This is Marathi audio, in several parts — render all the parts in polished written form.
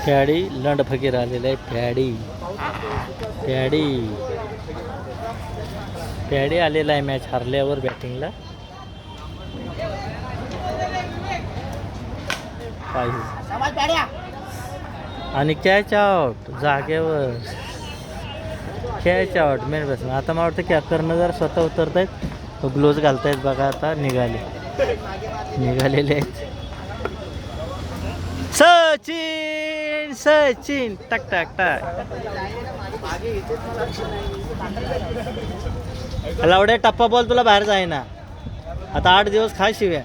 फॅडी लंड फकीर आलेला आहे. फॅडी आलेला आहे मॅच हरल्यावर बॅटिंगला. आणि कॅच आउट जागेवर. Catch out main bus. आता मला वाटतं की कर्णधार स्वतः उतरत आहेत, ग्लोव्ज घालतायत बघा. आता निघालेले आहेत. सचिन टक टक टक. लावड्या टप्पा बॉल तुला बाहेर जाय ना. आता 8 दिवस खा शिव्या.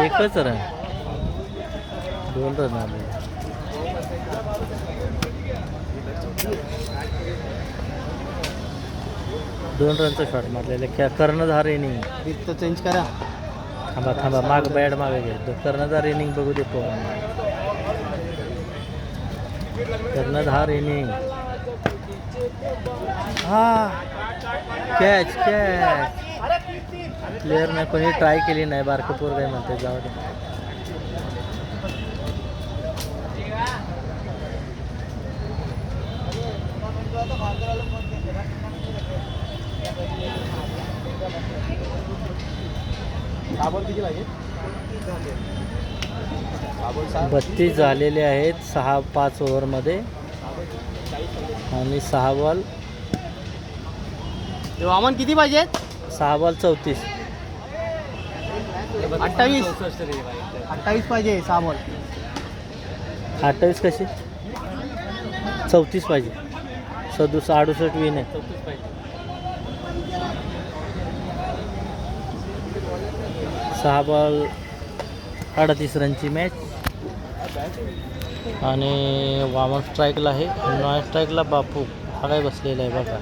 एकच रन, 2 रन आले. दोन रनचा शॉट मारलेला. कर्णधार इनिंग चेंज करा. थांबा माग बॅड मागे घे. कर्णधार इनिंग बघू दे पोहन. कर्णधार इनिंग. कॅच प्लेअर नाही कोणी ट्राय केली नाही. बारकपूर काय म्हणते जाऊ दे. किती पाहिजे? 32 झालेले आहेत 6-5 ओव्हरमध्ये. आणि 6 बॉल. वामन किती पाहिजे? 6 बॉल 34. 28 पाहिजे. 6 बॉल 28 कशी 34 पाहिजे. 68 विन आहे. 6 बॉल 38 रनची मॅच. आणि वामन स्ट्राईकला आहे. नॉन स्ट्राईकला बापू हा काय बसलेला आहे बघा.